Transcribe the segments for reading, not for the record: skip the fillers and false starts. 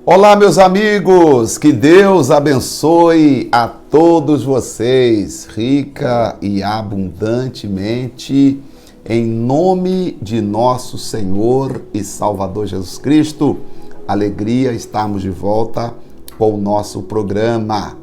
Olá, meus amigos, que Deus abençoe a todos vocês, rica e abundantemente, em nome de nosso Senhor e Salvador Jesus Cristo. Alegria estarmos de volta com o nosso programa.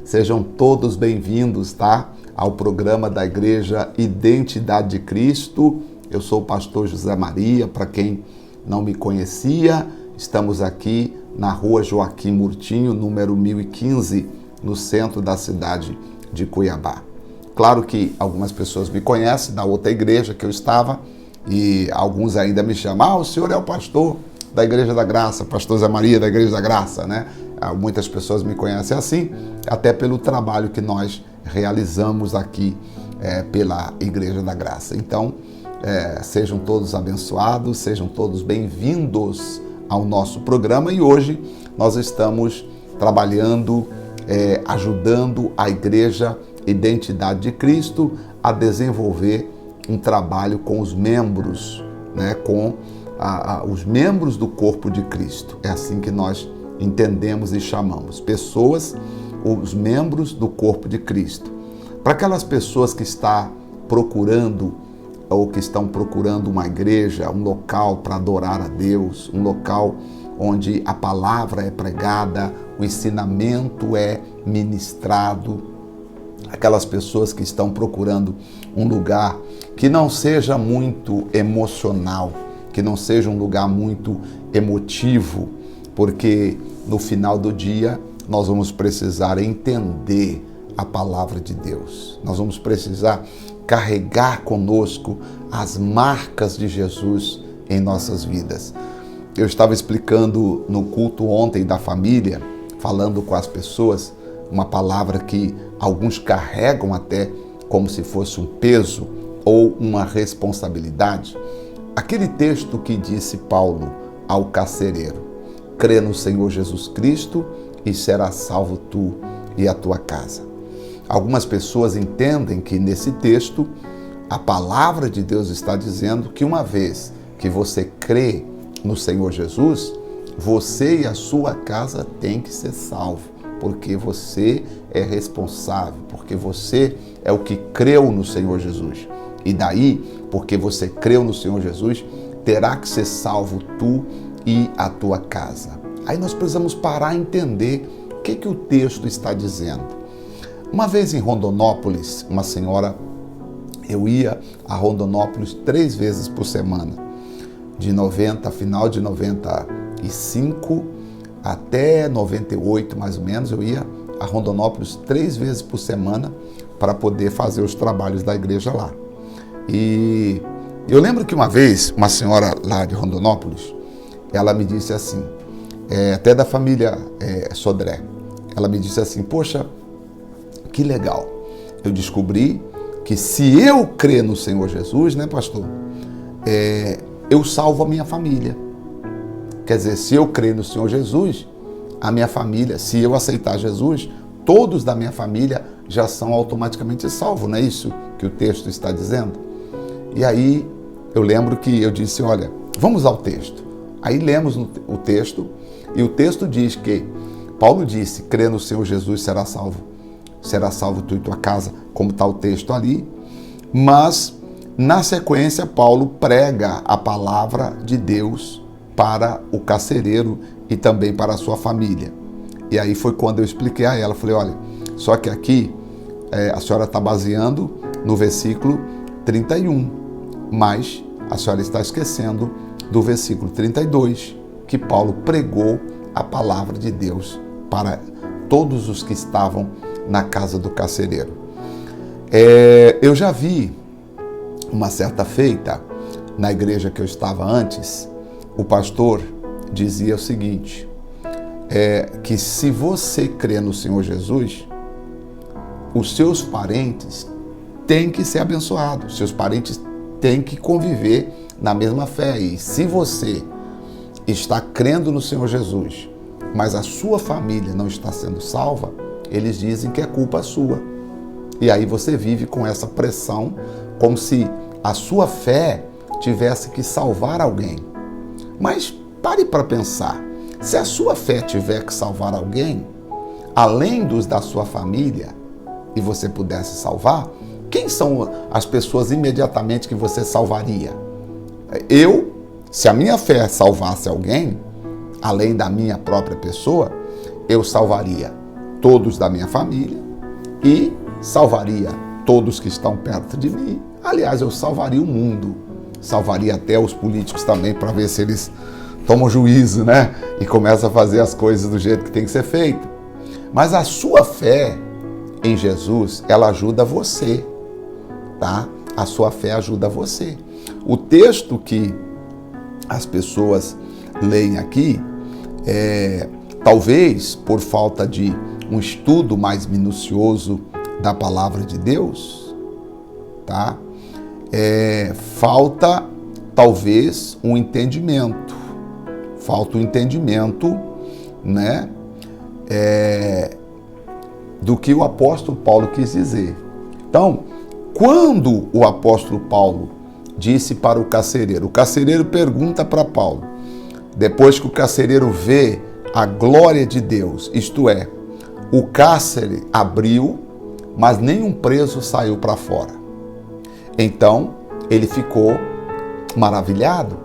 Sejam todos bem-vindos, tá? Ao programa da Igreja Identidade de Cristo. Eu sou o pastor José Maria, para quem não me conhecia, estamos aqui na rua Joaquim Murtinho, número 1015, no centro da cidade de Cuiabá. Claro que algumas pessoas me conhecem da outra igreja que eu estava e alguns ainda me chamam, o senhor é o pastor da Igreja da Graça, pastor Zé Maria da Igreja da Graça, né? Muitas pessoas me conhecem assim, até pelo trabalho que nós realizamos aqui pela Igreja da Graça. Então, sejam todos abençoados, sejam todos bem-vindos ao nosso programa e hoje nós estamos trabalhando, ajudando a Igreja Identidade de Cristo a desenvolver um trabalho com os membros, né, com os membros do corpo de Cristo. É assim que nós entendemos e chamamos. Pessoas, os membros do corpo de Cristo. Para aquelas pessoas que estão procurando uma igreja, um local para adorar a Deus, um local onde a palavra é pregada, o ensinamento é ministrado, aquelas pessoas que estão procurando um lugar que não seja muito emocional, que não seja um lugar muito emotivo, porque no final do dia nós vamos precisar entender a palavra de Deus. Nós vamos precisar carregar conosco as marcas de Jesus em nossas vidas. Eu estava explicando no culto ontem da família, falando com as pessoas, uma palavra que alguns carregam até como se fosse um peso ou uma responsabilidade. Aquele texto que disse Paulo ao carcereiro: crê no Senhor Jesus Cristo e serás salvo tu e a tua casa. Algumas pessoas entendem que nesse texto a palavra de Deus está dizendo que uma vez que você crê no Senhor Jesus, você e a sua casa têm que ser salvo, porque você é responsável, porque você é o que creu no Senhor Jesus. E daí, porque você creu no Senhor Jesus, terá que ser salvo tu e a tua casa. Aí nós precisamos parar e entender o que o texto está dizendo. Uma vez em Rondonópolis, uma senhora, eu ia a Rondonópolis 3 vezes por semana, final de 95 até 98 mais ou menos, eu ia a Rondonópolis 3 vezes por semana para poder fazer os trabalhos da igreja lá. E eu lembro que uma vez, uma senhora lá de Rondonópolis, ela me disse assim, até da família Sodré, ela me disse assim: poxa, que legal, eu descobri que se eu crer no Senhor Jesus, né, pastor, eu salvo a minha família. Quer dizer, se eu crer no Senhor Jesus, a minha família, se eu aceitar Jesus, todos da minha família já são automaticamente salvos, não é isso que o texto está dizendo? E aí eu lembro que eu disse: olha, vamos ao texto. Aí lemos o texto, e o texto diz que Paulo disse: crê no Senhor Jesus, será salvo tu e tua casa, como está o texto ali. Mas, na sequência, Paulo prega a palavra de Deus para o carcereiro e também para a sua família. E aí foi quando eu expliquei a ela, falei: olha, só que aqui a senhora está baseando no versículo 31, mas a senhora está esquecendo do versículo 32, que Paulo pregou a palavra de Deus para todos os que estavam na casa do carcereiro. Eu já vi uma certa feita na igreja que eu estava antes, o pastor dizia o seguinte, que se você crê no Senhor Jesus, os seus parentes têm que ser abençoados, seus parentes têm que conviver na mesma fé. E se você está crendo no Senhor Jesus, mas a sua família não está sendo salva, eles dizem que é culpa sua. E aí você vive com essa pressão, como se a sua fé tivesse que salvar alguém. Mas pare para pensar, Se a sua fé tiver que salvar alguém, além dos da sua família, e você pudesse salvar, quem são as pessoas imediatamente que você salvaria? Se a minha fé salvasse alguém, além da minha própria pessoa, eu salvaria todos da minha família e salvaria todos que estão perto de mim. Aliás, eu salvaria o mundo, salvaria até os políticos também, para ver se eles tomam juízo, né? E começam a fazer as coisas do jeito que tem que ser feito. Mas a sua fé em Jesus, ela ajuda você, tá? A sua fé ajuda você. O texto que as pessoas leem aqui, talvez por falta de um estudo mais minucioso da palavra de Deus, tá? Falta talvez um entendimento. Falta o entendimento, né? Do que o apóstolo Paulo quis dizer. Então, quando o apóstolo Paulo disse para o carcereiro pergunta para Paulo, depois que o carcereiro vê a glória de Deus, isto é, o cárcere abriu, mas nenhum preso saiu para fora. Então, ele ficou maravilhado.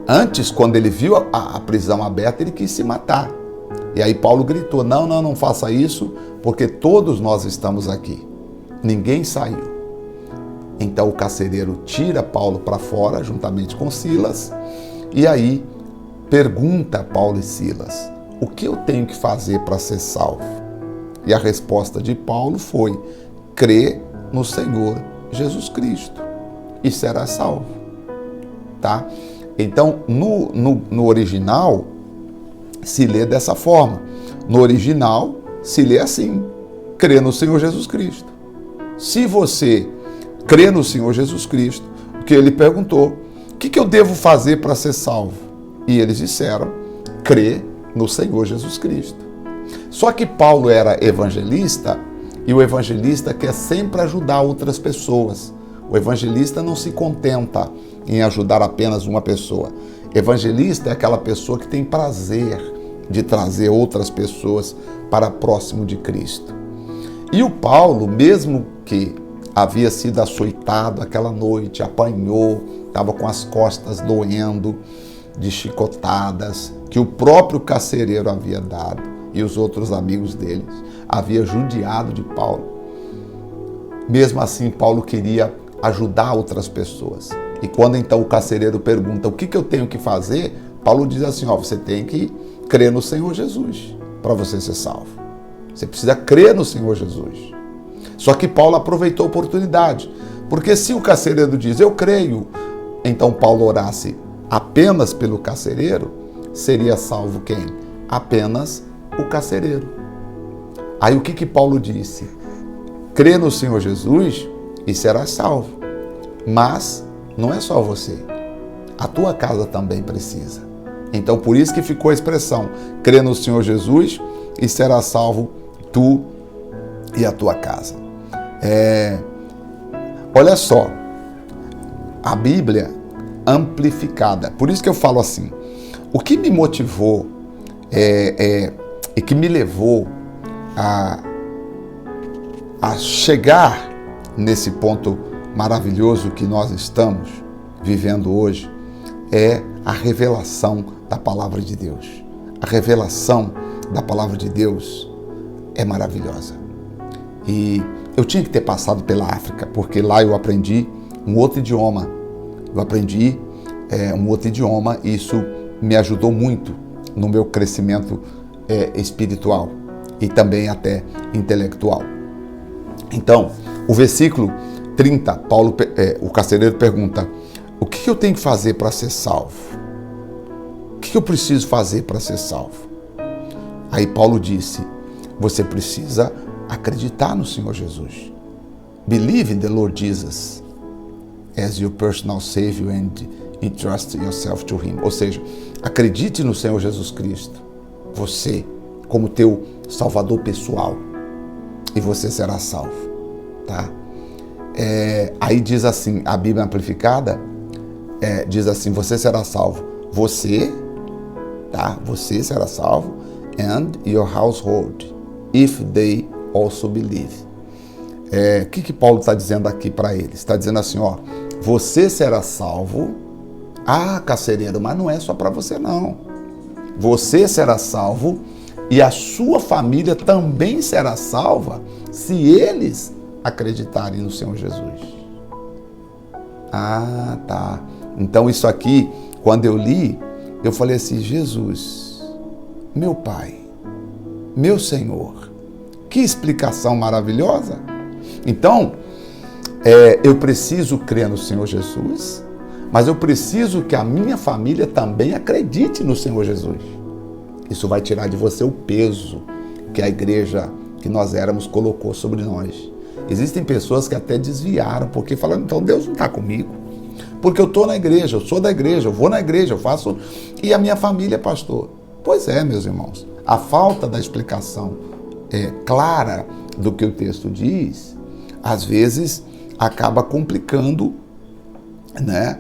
Antes, quando ele viu a prisão aberta, ele quis se matar. E aí Paulo gritou, não faça isso, porque todos nós estamos aqui. Ninguém saiu. Então o carcereiro tira Paulo para fora, juntamente com Silas, e aí pergunta a Paulo e Silas, o que eu tenho que fazer para ser salvo? E a resposta de Paulo foi, crê no Senhor Jesus Cristo e será salvo. Tá? Então, no original, se lê dessa forma. No original, se lê assim, crê no Senhor Jesus Cristo. Se você crê no Senhor Jesus Cristo, o que ele perguntou, o que eu devo fazer para ser salvo? E eles disseram, crê no Senhor Jesus Cristo. Só que Paulo era evangelista, e o evangelista quer sempre ajudar outras pessoas. O evangelista não se contenta em ajudar apenas uma pessoa. Evangelista é aquela pessoa que tem prazer de trazer outras pessoas para próximo de Cristo. E o Paulo, mesmo que havia sido açoitado aquela noite, apanhou, estava com as costas doendo, de chicotadas, que o próprio carcereiro havia dado, e os outros amigos deles havia judiado de Paulo. Mesmo assim, Paulo queria ajudar outras pessoas. E quando então o carcereiro pergunta o que eu tenho que fazer, Paulo diz assim, você tem que crer no Senhor Jesus para você ser salvo. Você precisa crer no Senhor Jesus. Só que Paulo aproveitou a oportunidade, porque se o carcereiro diz, eu creio, então Paulo orasse apenas pelo carcereiro, seria salvo quem? Apenas o carcereiro. Aí o que Paulo disse? Crê no Senhor Jesus e serás salvo. Mas não é só você. A tua casa também precisa. Então por isso que ficou a expressão, crê no Senhor Jesus e serás salvo tu e a tua casa. Olha só, a Bíblia amplificada. Por isso que eu falo assim, o que me motivou e que me levou a chegar nesse ponto maravilhoso que nós estamos vivendo hoje é a revelação da palavra de Deus. A revelação da palavra de Deus é maravilhosa. E eu tinha que ter passado pela África, porque lá eu aprendi um outro idioma. Eu aprendi um outro idioma e isso me ajudou muito no meu crescimento espiritual e também até intelectual. Então, o versículo 30, Paulo, o carcereiro pergunta, o que eu tenho que fazer para ser salvo? O que eu preciso fazer para ser salvo? Aí Paulo disse, você precisa acreditar no Senhor Jesus. Believe in the Lord Jesus as your personal Savior and entrust yourself to Him. Ou seja, acredite no Senhor Jesus Cristo, você como teu Salvador pessoal, e você será salvo, tá? Aí diz assim, a Bíblia amplificada diz assim, você será salvo, você tá? Você será salvo, and your household, if they also believe. O que Paulo está dizendo aqui para eles? Está dizendo assim, ó, você será salvo. Ah, carcereiro, mas não é só para você não. Você será salvo e a sua família também será salva se eles acreditarem no Senhor Jesus. Ah, tá. Então isso aqui, quando eu li, eu falei assim, Jesus, meu Pai, meu Senhor, que explicação maravilhosa. Então, eu preciso crer no Senhor Jesus, mas eu preciso que a minha família também acredite no Senhor Jesus. Isso vai tirar de você o peso que a igreja que nós éramos colocou sobre nós. Existem pessoas que até desviaram, porque falaram, então Deus não está comigo. Porque eu estou na igreja, eu sou da igreja, eu vou na igreja, eu faço... E a minha família, pastor? Pois é, meus irmãos. A falta da explicação clara do que o texto diz, às vezes acaba complicando, né?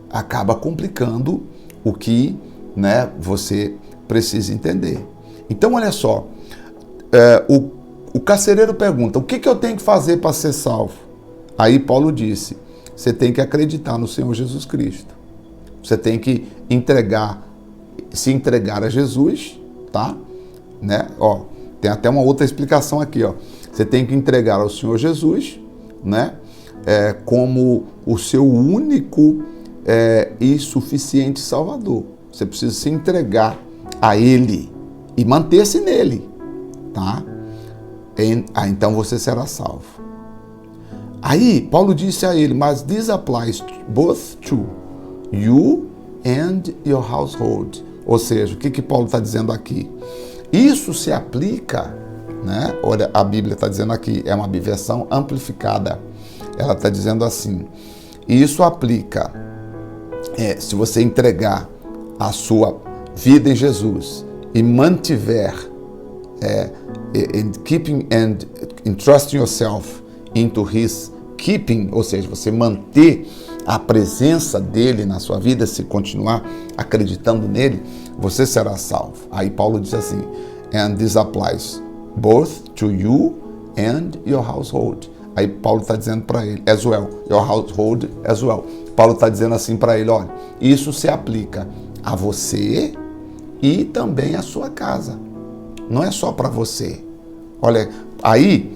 Acaba complicando o que, né, você precisa entender. Então, olha só, o carcereiro pergunta, o que eu tenho que fazer para ser salvo? Aí Paulo disse, você tem que acreditar no Senhor Jesus Cristo. Você tem que se entregar a Jesus, tá? Né? Ó, tem até uma outra explicação aqui, ó. Você tem que entregar ao Senhor Jesus, né? Como o seu único e suficiente Salvador. Você precisa se entregar a Ele e manter-se nele, tá? Então você será salvo. Aí Paulo disse a ele, mas this applies both to you and your household. Ou seja, o que Paulo está dizendo aqui? Isso se aplica, né? Olha, a Bíblia está dizendo aqui, é uma versão amplificada. Ela está dizendo assim, isso aplica, se você entregar a sua vida em Jesus e mantiver in keeping and entrusting yourself into His keeping, ou seja, você manter a presença dele na sua vida, se continuar acreditando nele, você será salvo. Aí Paulo diz assim, and this applies both to you and your household. Aí Paulo está dizendo para ele, as well, your household as well. Paulo está dizendo assim para ele, olha, isso se aplica a você e também à sua casa. Não é só para você. Olha, aí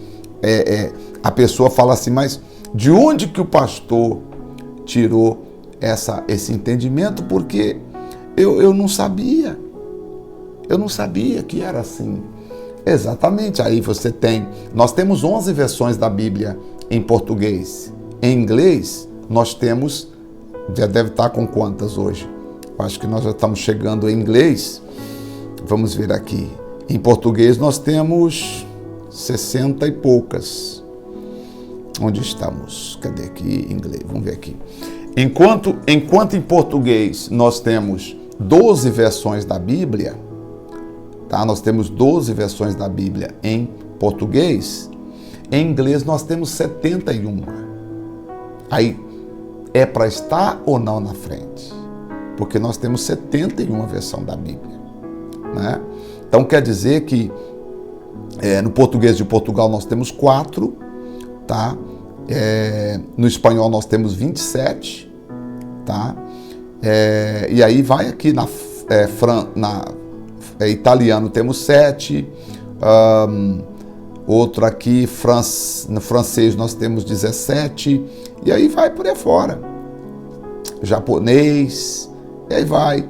a pessoa fala assim, mas de onde que o pastor tirou esse entendimento? Porque eu não sabia. Eu não sabia que era assim. Exatamente, aí nós temos 11 versões da Bíblia em português. Em inglês, nós temos, já deve estar com quantas hoje? Eu acho que nós já estamos chegando em inglês. Vamos ver aqui. Em português nós temos 60 e poucas. Onde estamos? Cadê aqui em inglês? Vamos ver aqui. Enquanto em português nós temos 12 versões da Bíblia, tá? Nós temos 12 versões da Bíblia em português. Em inglês nós temos 71. Aí é para estar ou não na frente? Porque nós temos 71 versões da Bíblia, né? Então quer dizer que no português de Portugal nós temos 4, tá? No espanhol nós temos 27, tá? E aí vai aqui na italiano temos 7, outro aqui no francês nós temos 17, e aí vai por aí fora. Japonês, e aí vai.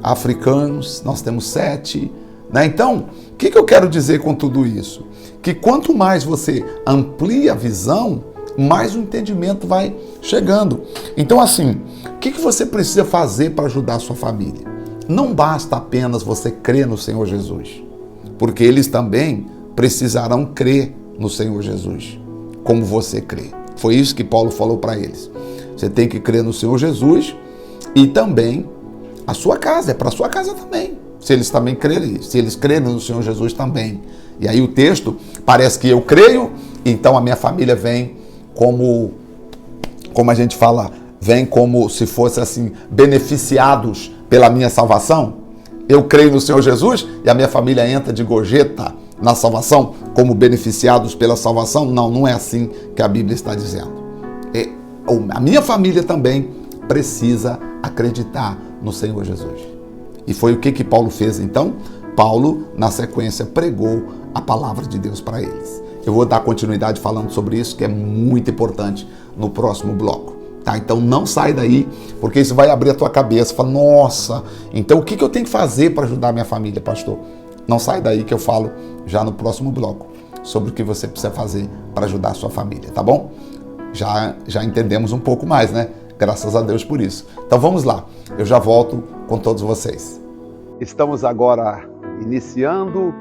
Africanos, nós temos 7, né? Então, o que eu quero dizer com tudo isso? Que quanto mais você amplia a visão, mais o entendimento vai chegando. Então, assim, o que você precisa fazer para ajudar a sua família? Não basta apenas você crer no Senhor Jesus, porque eles também precisarão crer no Senhor Jesus, como você crê. Foi isso que Paulo falou para eles. Você tem que crer no Senhor Jesus e também a sua casa, é para a sua casa também. Se eles também crerem, se eles crerem no Senhor Jesus também. E aí o texto parece que eu creio, então a minha família vem como a gente fala, vem como se fosse assim, beneficiados pela minha salvação? Eu creio no Senhor Jesus e a minha família entra de gorjeta na salvação como beneficiados pela salvação? Não, não é assim que a Bíblia está dizendo. A minha família também precisa acreditar no Senhor Jesus. E foi o que Paulo fez então? Paulo, na sequência, pregou a palavra de Deus para eles. Eu vou dar continuidade falando sobre isso, que é muito importante no próximo bloco. Tá? Então não sai daí, porque isso vai abrir a tua cabeça. Fala, nossa, então o que eu tenho que fazer para ajudar a minha família, pastor? Não sai daí que eu falo já no próximo bloco sobre o que você precisa fazer para ajudar a sua família, tá bom? Já entendemos um pouco mais, né? Graças a Deus por isso. Então vamos lá, eu já volto com todos vocês. Estamos agora iniciando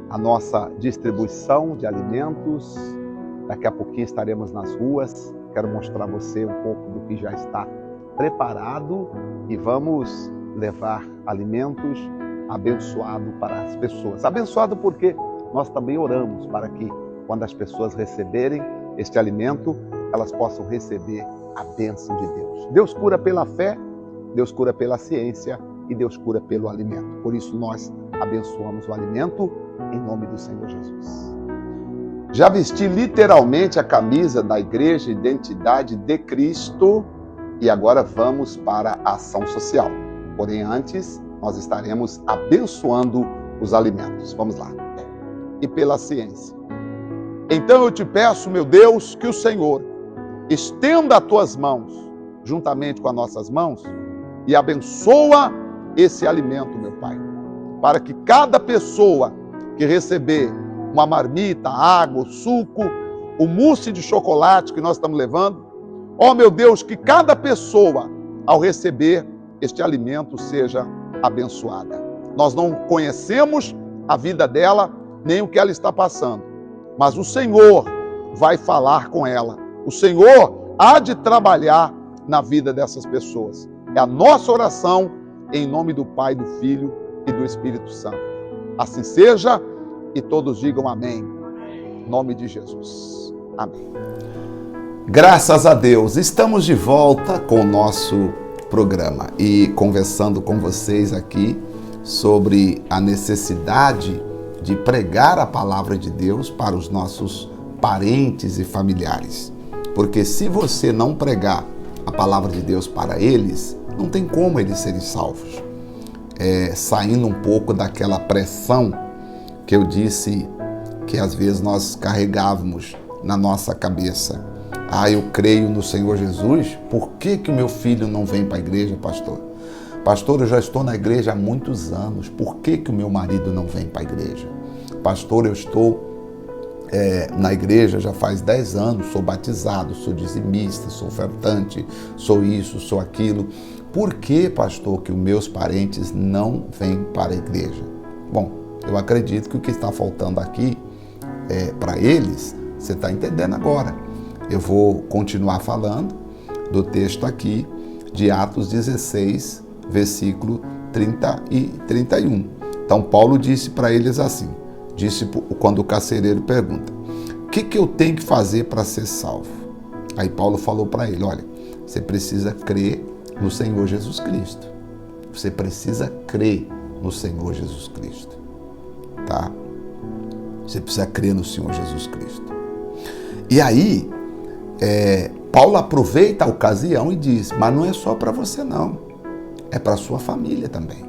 a nossa distribuição de alimentos. Daqui a pouquinho estaremos nas ruas. Quero mostrar a você um pouco do que já está preparado e vamos levar alimentos abençoados para as pessoas. Abençoado porque nós também oramos para que quando as pessoas receberem este alimento, elas possam receber a bênção de Deus. Deus cura pela fé, Deus cura pela ciência e Deus cura pelo alimento. Por isso nós abençoamos o alimento em nome do Senhor Jesus. Já vesti literalmente a camisa da Igreja Identidade de Cristo e agora vamos para a ação social. Porém, antes, nós estaremos abençoando os alimentos. Vamos lá. E pela ciência. Então eu te peço, meu Deus, que o Senhor estenda as tuas mãos, juntamente com as nossas mãos, e abençoa esse alimento, meu Pai, para que cada pessoa que receber uma marmita, água, suco, o mousse de chocolate que nós estamos levando, ó meu Deus, que cada pessoa, ao receber este alimento, seja abençoada. Nós não conhecemos a vida dela, nem o que ela está passando, mas o Senhor vai falar com ela. O Senhor há de trabalhar na vida dessas pessoas. É a nossa oração em nome do Pai, do Filho e do Espírito Santo. Assim seja e todos digam amém. Em nome de Jesus. Amém. Graças a Deus, estamos de volta com o nosso programa e conversando com vocês aqui sobre a necessidade de pregar a palavra de Deus para os nossos parentes e familiares. Porque se você não pregar a palavra de Deus para eles, não tem como eles serem salvos. Saindo um pouco daquela pressão que eu disse que às vezes nós carregávamos na nossa cabeça. Eu creio no Senhor Jesus, por que o meu filho não vem para a igreja, pastor? Pastor, eu já estou na igreja há muitos anos, por que o meu marido não vem para a igreja? Pastor, eu estou na igreja já faz 10 anos, sou batizado, sou dizimista, sou ofertante, sou isso, sou aquilo. Por que, pastor, que os meus parentes não vêm para a igreja? Bom, eu acredito que o que está faltando aqui para eles, você está entendendo agora. Eu vou continuar falando do texto aqui de Atos 16, versículo 30 e 31. Então, Paulo disse para eles assim, quando o carcereiro pergunta, o que eu tenho que fazer para ser salvo? Aí Paulo falou para ele, olha, você precisa crer no Senhor Jesus Cristo. Você precisa crer no Senhor Jesus Cristo. Tá? Você precisa crer no Senhor Jesus Cristo. E aí, Paulo aproveita a ocasião e diz, mas não é só para você não, é para a sua família também.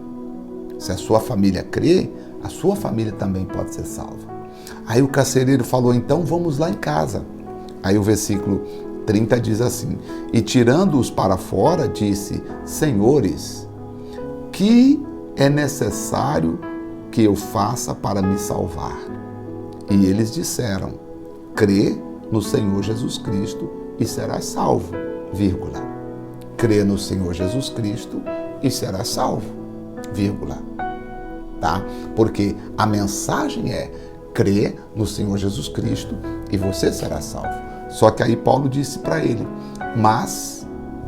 Se a sua família crer, a sua família também pode ser salva. Aí o carcereiro falou, então vamos lá em casa. Aí o versículo 30 diz assim, e tirando-os para fora, disse, senhores, que é necessário que eu faça para me salvar? E eles disseram, crê no Senhor Jesus Cristo e serás salvo, vírgula. Crê no Senhor Jesus Cristo e serás salvo, vírgula. Tá? Porque a mensagem é crê no Senhor Jesus Cristo e você será salvo. Só que aí Paulo disse para ele, mas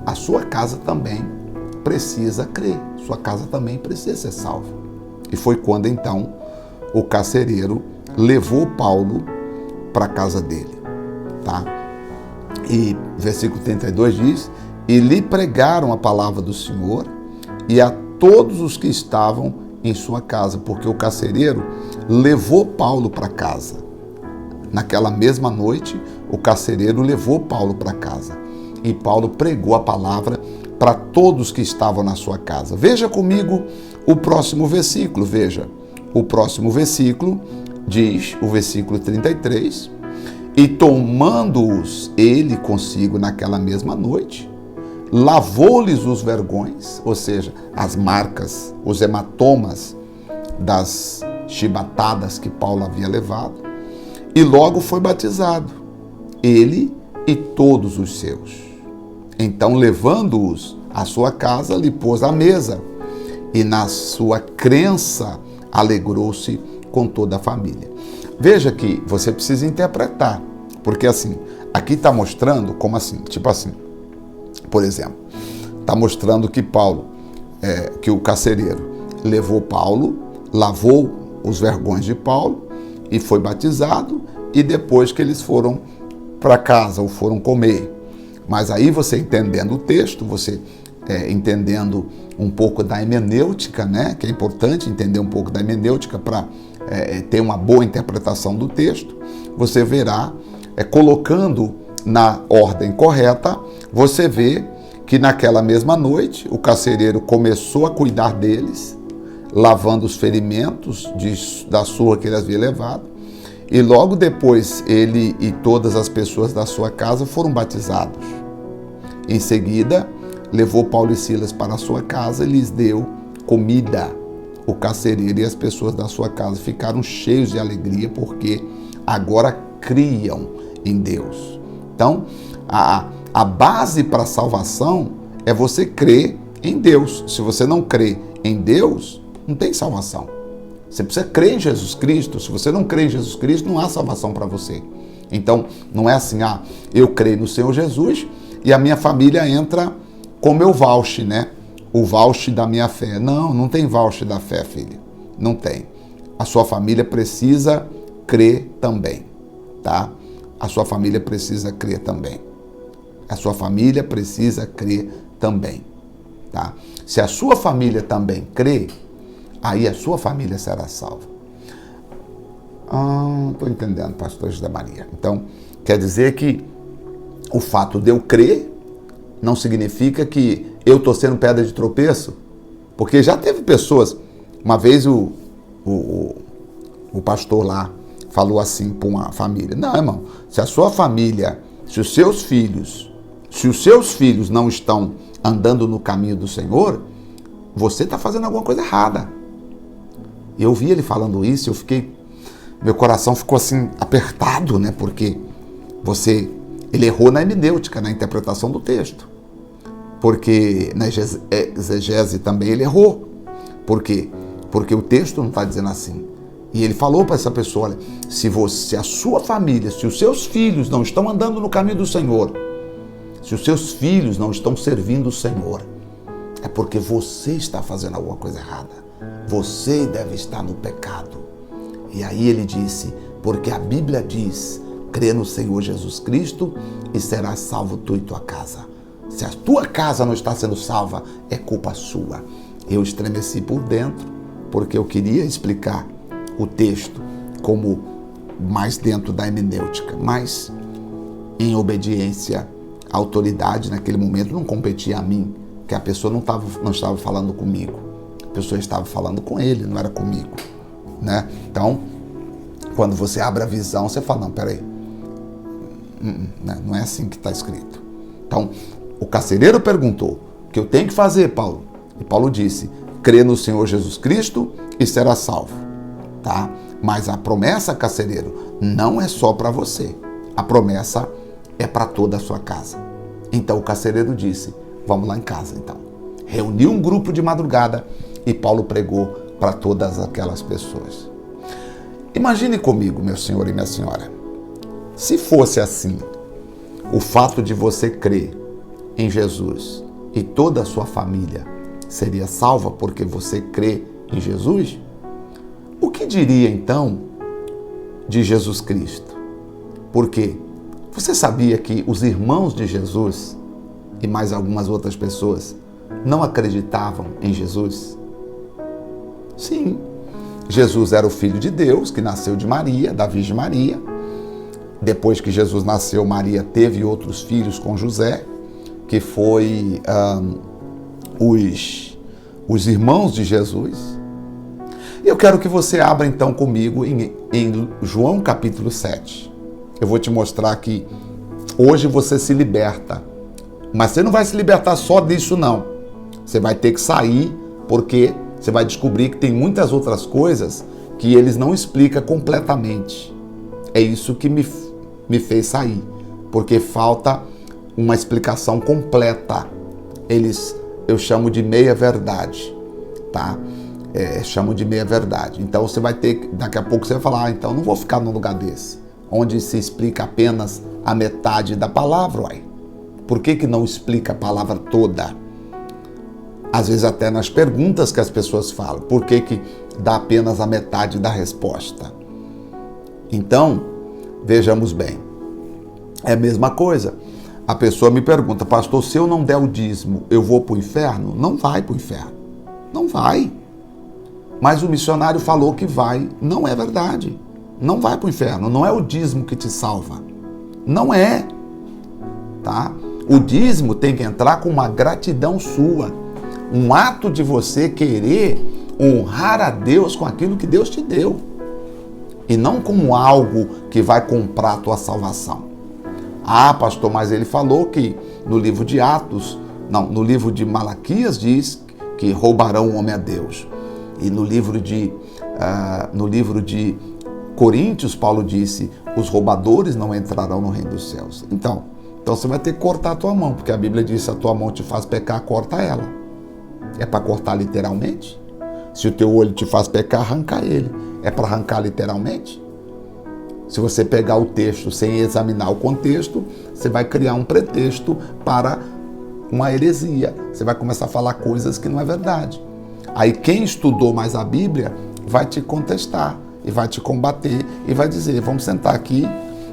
a sua casa também precisa crer, sua casa também precisa ser salva. E foi quando então o carcereiro levou Paulo para a casa dele. Tá? E versículo 32 diz, e lhe pregaram a palavra do Senhor, e a todos os que estavam em sua casa, porque o carcereiro levou Paulo para casa. Naquela mesma noite, o carcereiro levou Paulo para casa. E Paulo pregou a palavra para todos que estavam na sua casa. Veja comigo o próximo versículo, veja. O próximo versículo diz, o versículo 33, e tomando-os ele consigo naquela mesma noite, lavou-lhes os vergões, ou seja, as marcas, os hematomas das chibatadas que Paulo havia levado, e logo foi batizado, ele e todos os seus. Então, levando-os à sua casa, lhe pôs à mesa, e na sua crença alegrou-se com toda a família. Veja que você precisa interpretar, porque assim, aqui está mostrando como assim, tipo assim, por exemplo, está mostrando que que o carcereiro levou Paulo, lavou os vergões de Paulo e foi batizado, e depois que eles foram para casa ou foram comer. Mas aí você entendendo o texto, você entendendo um pouco da hermenêutica, né, que é importante entender um pouco da hermenêutica para ter uma boa interpretação do texto, você verá, colocando na ordem correta, você vê que naquela mesma noite o carcereiro começou a cuidar deles, lavando os ferimentos da surra que ele havia levado, e logo depois ele e todas as pessoas da sua casa foram batizados. Em seguida, levou Paulo e Silas para a sua casa e lhes deu comida. O carcereiro e as pessoas da sua casa ficaram cheios de alegria porque agora criam em Deus. Então, a base para a salvação é você crer em Deus. Se você não crê em Deus, não tem salvação. Você precisa crer em Jesus Cristo. Se você não crê em Jesus Cristo, não há salvação para você. Então, não é assim, eu creio no Senhor Jesus e a minha família entra com meu voucher, né? O voucher da minha fé. Não, não tem voucher da fé, filha. Não tem. A sua família precisa crer também, tá? A sua família precisa crer também. A sua família precisa crer também, tá? Se a sua família também crê, aí a sua família será salva. Estou entendendo, pastor José Maria. Então, quer dizer que o fato de eu crer não significa que eu estou sendo pedra de tropeço, porque já teve pessoas, uma vez o pastor lá falou assim para uma família, não, irmão, se a sua família, se os seus filhos não estão andando no caminho do Senhor, você está fazendo alguma coisa errada. E eu vi ele falando isso, meu coração ficou assim apertado, né? Porque ele errou na hermenêutica, na interpretação do texto. Porque na exegese também ele errou. Por quê? Porque o texto não está dizendo assim. E ele falou para essa pessoa, olha, se a sua família, se os seus filhos não estão andando no caminho do Senhor, se os seus filhos não estão servindo o Senhor, é porque você está fazendo alguma coisa errada. Você deve estar no pecado. E aí ele disse, porque a Bíblia diz, crê no Senhor Jesus Cristo e serás salvo tu e tua casa. Se a tua casa não está sendo salva, é culpa sua. Eu estremeci por dentro, porque eu queria explicar o texto como mais dentro da hermenêutica, mas em obediência à autoridade naquele momento não competia a mim, que a pessoa não estava falando comigo, a pessoa estava falando com ele, não era comigo, né? Então, quando você abre a visão, você fala, não, peraí, não é assim que está escrito. Então, o carcereiro perguntou, o que eu tenho que fazer, Paulo? E Paulo disse, crê no Senhor Jesus Cristo e será salvo, tá? Mas a promessa, carcereiro, não é só para você. A promessa é para toda a sua casa. Então o carcereiro disse, vamos lá em casa então. Reuniu um grupo de madrugada e Paulo pregou para todas aquelas pessoas. Imagine comigo, meu senhor e minha senhora, se fosse assim, o fato de você crer em Jesus e toda a sua família seria salva porque você crê em Jesus? O que diria então de Jesus Cristo? Porque você sabia que os irmãos de Jesus e mais algumas outras pessoas não acreditavam em Jesus? Sim, Jesus era o Filho de Deus, que nasceu de Maria, da Virgem Maria. Depois que Jesus nasceu, Maria teve outros filhos com José, que foi os irmãos de Jesus. Eu quero que você abra então comigo em João capítulo 7. Eu vou te mostrar que hoje você se liberta. Mas você não vai se libertar só disso não. Você vai ter que sair, porque você vai descobrir que tem muitas outras coisas que eles não explicam completamente. É isso que me fez sair, porque falta uma explicação completa. Eu chamo de meia-verdade, tá? Chamo de meia-verdade. Então você vai ter, daqui a pouco você vai falar, então não vou ficar num lugar desse, onde se explica apenas a metade da palavra, uai. Por que não explica a palavra toda? Às vezes até nas perguntas que as pessoas falam, por que dá apenas a metade da resposta? Então, vejamos bem, é a mesma coisa. A pessoa me pergunta, pastor, se eu não der o dízimo, eu vou para o inferno? Não vai para o inferno, não vai. Mas o missionário falou que vai, não é verdade. Não vai para o inferno, não é o dízimo que te salva, não é, tá? O dízimo tem que entrar com uma gratidão sua, um ato de você querer honrar a Deus com aquilo que Deus te deu, e não como algo que vai comprar a tua salvação. Ah, pastor, mas ele falou que no livro de Atos, não, no livro de Malaquias diz que roubarão o homem a Deus. E no livro de Coríntios, Paulo disse, os roubadores não entrarão no reino dos céus. Então você vai ter que cortar a tua mão, porque a Bíblia diz, se a tua mão te faz pecar, corta ela. É para cortar literalmente? Se o teu olho te faz pecar, arranca ele. É para arrancar literalmente? Se você pegar o texto sem examinar o contexto, você vai criar um pretexto para uma heresia. Você vai começar a falar coisas que não é verdade. Aí quem estudou mais a Bíblia vai te contestar e vai te combater e vai dizer, vamos sentar aqui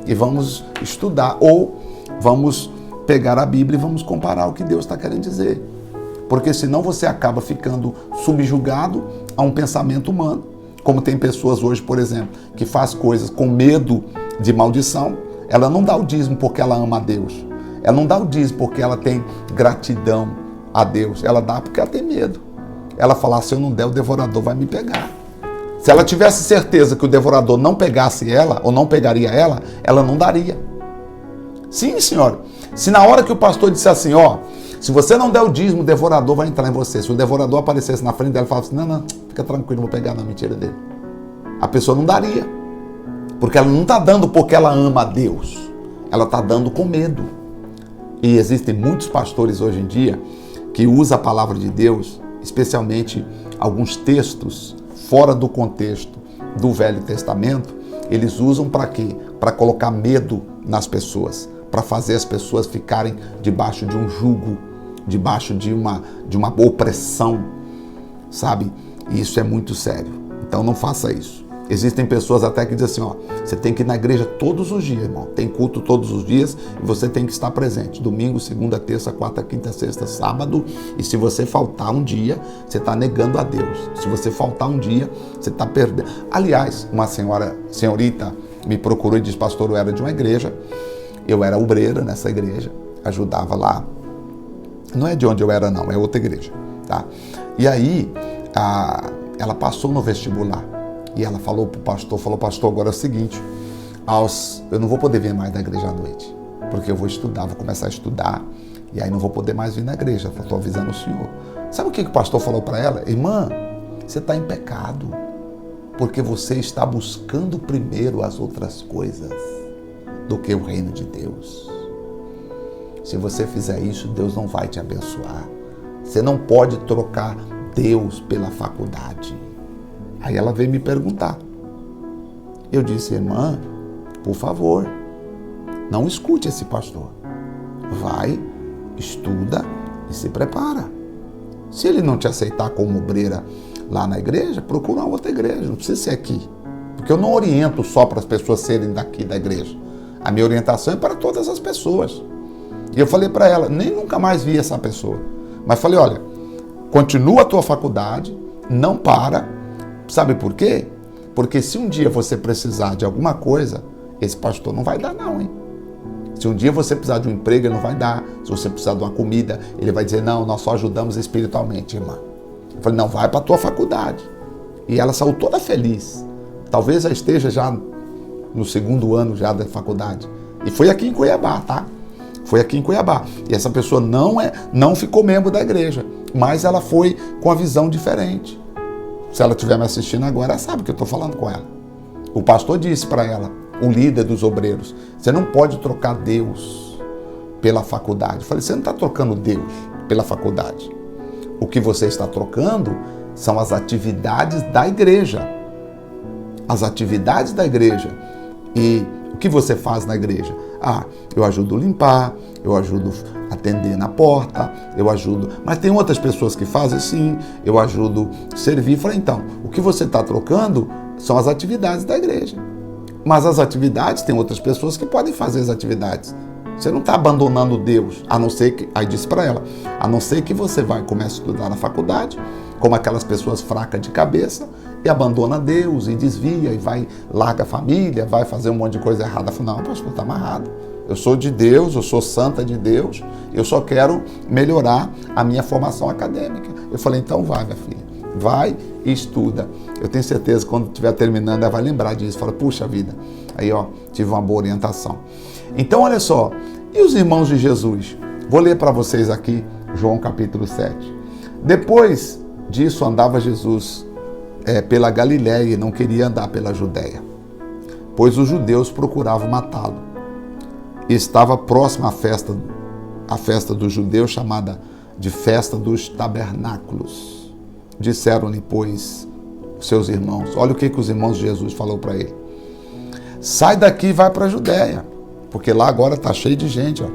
e vamos estudar, ou vamos pegar a Bíblia e vamos comparar o que Deus está querendo dizer. Porque senão você acaba ficando subjugado a um pensamento humano. Como tem pessoas hoje, por exemplo, que faz coisas com medo de maldição. Ela não dá o dízimo porque ela ama a Deus. Ela não dá o dízimo porque ela tem gratidão a Deus. Ela dá porque ela tem medo. Ela fala, se eu não der, o devorador vai me pegar. Se ela tivesse certeza que o devorador não pegasse ela, ou não pegaria ela, ela não daria. Sim, senhora. Se na hora que o pastor disse assim, ó, se você não der o dízimo, o devorador vai entrar em você. Se o devorador aparecesse na frente dela e falasse assim, não, fica tranquilo, não vou pegar, não, mentira dele. A pessoa não daria. Porque ela não está dando porque ela ama a Deus. Ela está dando com medo. E existem muitos pastores hoje em dia que usam a palavra de Deus, especialmente alguns textos fora do contexto do Velho Testamento, eles usam para quê? Para colocar medo nas pessoas, para fazer as pessoas ficarem debaixo de um jugo, debaixo de uma opressão, sabe? E isso é muito sério. Então não faça isso. Existem pessoas até que dizem assim, ó, você tem que ir na igreja todos os dias, irmão. Tem culto todos os dias e você tem que estar presente. Domingo, segunda, terça, quarta, quinta, sexta, sábado. E se você faltar um dia, você está negando a Deus. Se você faltar um dia, você está perdendo. Aliás, uma senhorita me procurou e disse, pastor, eu era de uma igreja. Eu era obreira nessa igreja, ajudava lá. Não é de onde eu era, não, é outra igreja, tá? E aí, ela passou no vestibular. E ela falou pro pastor, pastor, agora é o seguinte, eu não vou poder vir mais na igreja à noite, porque eu vou estudar, vou começar a estudar, e aí não vou poder mais vir na igreja, estou avisando o senhor. Sabe o que o pastor falou para ela? Irmã, você está em pecado, porque você está buscando primeiro as outras coisas do que o reino de Deus. Se você fizer isso, Deus não vai te abençoar. Você não pode trocar Deus pela faculdade. Aí ela veio me perguntar. Eu disse, irmã, por favor, não escute esse pastor. Vai, estuda e se prepara. Se ele não te aceitar como obreira lá na igreja, procura uma outra igreja, não precisa ser aqui. Porque eu não oriento só para as pessoas serem daqui da igreja. A minha orientação é para todas as pessoas. E eu falei para ela, nem nunca mais vi essa pessoa. Mas falei, olha, Continua a tua faculdade, não para. Sabe por quê? Porque se um dia você precisar de alguma coisa, esse pastor não vai dar não, hein? Se um dia você precisar de um emprego, ele não vai dar. Se você precisar de uma comida, ele vai dizer, não, nós só ajudamos espiritualmente, irmã. Eu falei, não, vai para a tua faculdade. E ela saiu toda feliz. Talvez já esteja já no 2º ano já da faculdade. E foi aqui em Cuiabá, tá? Foi aqui em Cuiabá. E essa pessoa não ficou membro da igreja, mas ela foi com a visão diferente. Se ela estiver me assistindo agora, ela sabe que eu estou falando com ela. O pastor disse para ela, o líder dos obreiros, você não pode trocar Deus pela faculdade. Eu falei, você não está trocando Deus pela faculdade. O que você está trocando são as atividades da igreja. As atividades da igreja. E o que você faz na igreja? Ah, eu ajudo a limpar, eu ajudo a atender na porta, eu ajudo... Mas tem outras pessoas que fazem sim, eu ajudo a servir. Eu falei, então, o que você está trocando são as atividades da igreja. Mas as atividades, tem outras pessoas que podem fazer as atividades. Você não está abandonando Deus, a não ser que... Aí disse para ela, a não ser que você comece a estudar na faculdade, como aquelas pessoas fracas de cabeça, e abandona Deus, e desvia, e vai, larga a família, vai fazer um monte de coisa errada. Eu falei, não, pastor, está amarrado. Eu sou de Deus, eu sou santa de Deus, eu só quero melhorar a minha formação acadêmica. Eu falei, então vai, minha filha, vai e estuda. Eu tenho certeza que quando estiver terminando, ela vai lembrar disso. Fala, puxa vida, aí ó, tive uma boa orientação. Então, olha só, e os irmãos de Jesus? Vou ler para vocês aqui, João capítulo 7. Depois disso, andava Jesus pela Galiléia e não queria andar pela Judéia, pois os judeus procuravam matá-lo. E estava próxima à festa dos judeus, chamada de Festa dos Tabernáculos. Disseram-lhe, pois, seus irmãos, olha o que os irmãos de Jesus falaram para ele. Sai daqui e vai para a Judéia, porque lá agora está cheio de gente, ó,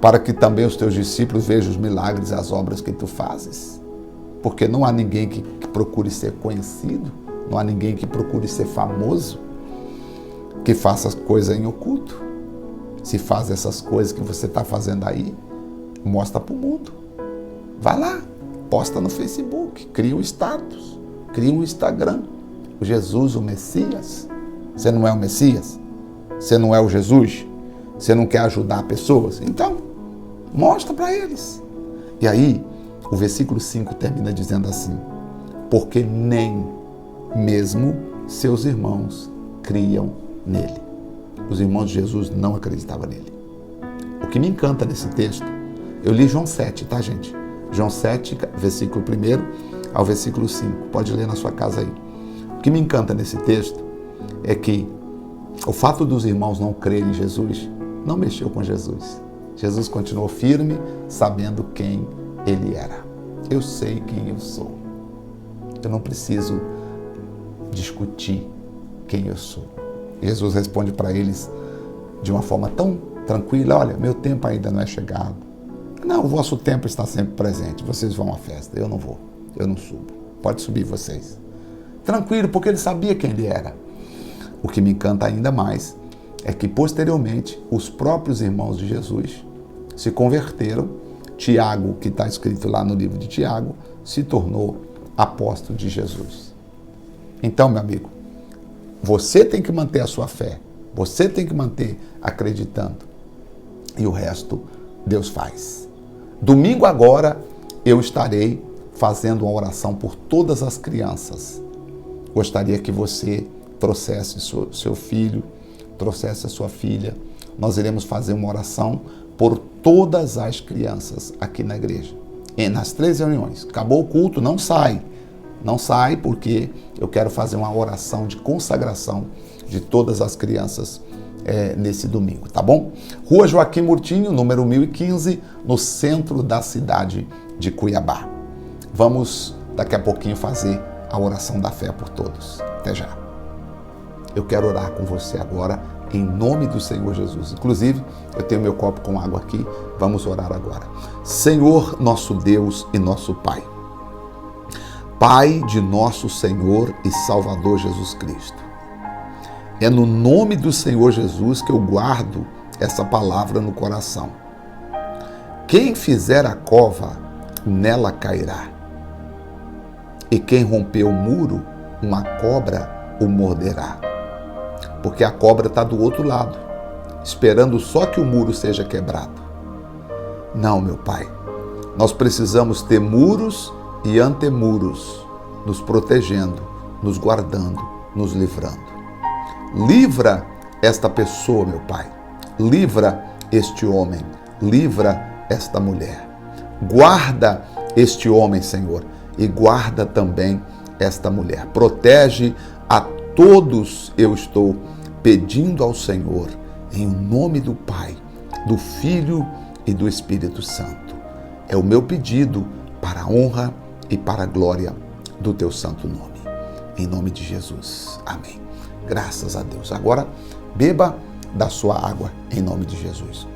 para que também os teus discípulos vejam os milagres e as obras que tu fazes. Porque não há ninguém que procure ser conhecido, não há ninguém que procure ser famoso, que faça coisa em oculto. Se faz essas coisas que você está fazendo aí, mostra para o mundo. Vai lá, posta no Facebook, cria um status, cria um Instagram. O Jesus, o Messias. Você não é o Messias? Você não é o Jesus? Você não quer ajudar pessoas? Então, mostra para eles. E aí, o versículo 5 termina dizendo assim, porque nem mesmo seus irmãos criam nele. Os irmãos de Jesus não acreditavam nele. O que me encanta nesse texto, eu li João 7, tá, gente? João 7, versículo 1 ao versículo 5. Pode ler na sua casa aí. O que me encanta nesse texto é que o fato dos irmãos não crerem em Jesus não mexeu com Jesus. Jesus continuou firme, sabendo quem ele era. Eu sei quem eu sou. Eu não preciso discutir quem eu sou. Jesus responde para eles de uma forma tão tranquila, olha, meu tempo ainda não é chegado. Não, o vosso tempo está sempre presente. Vocês vão à festa, eu não vou, eu não subo. Pode subir vocês. Tranquilo, porque ele sabia quem ele era. O que me encanta ainda mais é que posteriormente os próprios irmãos de Jesus se converteram. Tiago, que está escrito lá no livro de Tiago, se tornou apóstolo de Jesus. Então, meu amigo, você tem que manter a sua fé, você tem que manter acreditando, e o resto Deus faz. Domingo agora eu estarei fazendo uma oração por todas as crianças. Gostaria que você trouxesse seu filho, trouxesse a sua filha. Nós iremos fazer uma oração por todas as crianças aqui na igreja, e nas 3 reuniões. Acabou o culto, não sai. Não sai porque eu quero fazer uma oração de consagração de todas as crianças nesse domingo, tá bom? Rua Joaquim Murtinho, número 1015, no centro da cidade de Cuiabá. Vamos daqui a pouquinho fazer a oração da fé por todos. Até já. Eu quero orar com você agora, em nome do Senhor Jesus. Inclusive, eu tenho meu copo com água aqui, vamos orar agora. Senhor, nosso Deus e nosso Pai. Pai de nosso Senhor e Salvador Jesus Cristo. É no nome do Senhor Jesus que eu guardo essa palavra no coração. Quem fizer a cova, nela cairá. E quem romper o muro, uma cobra o morderá. Porque a cobra está do outro lado, esperando só que o muro seja quebrado. Não, meu Pai, nós precisamos ter muros e antemuros, nos protegendo, nos guardando, nos livrando. Livra esta pessoa, meu Pai. Livra este homem. Livra esta mulher. Guarda este homem, Senhor, e guarda também esta mulher. Protege a todos, eu estou pedindo ao Senhor, em nome do Pai, do Filho e do Espírito Santo. É o meu pedido para a honra e para a glória do teu santo nome. Em nome de Jesus. Amém. Graças a Deus. Agora, beba da sua água, em nome de Jesus.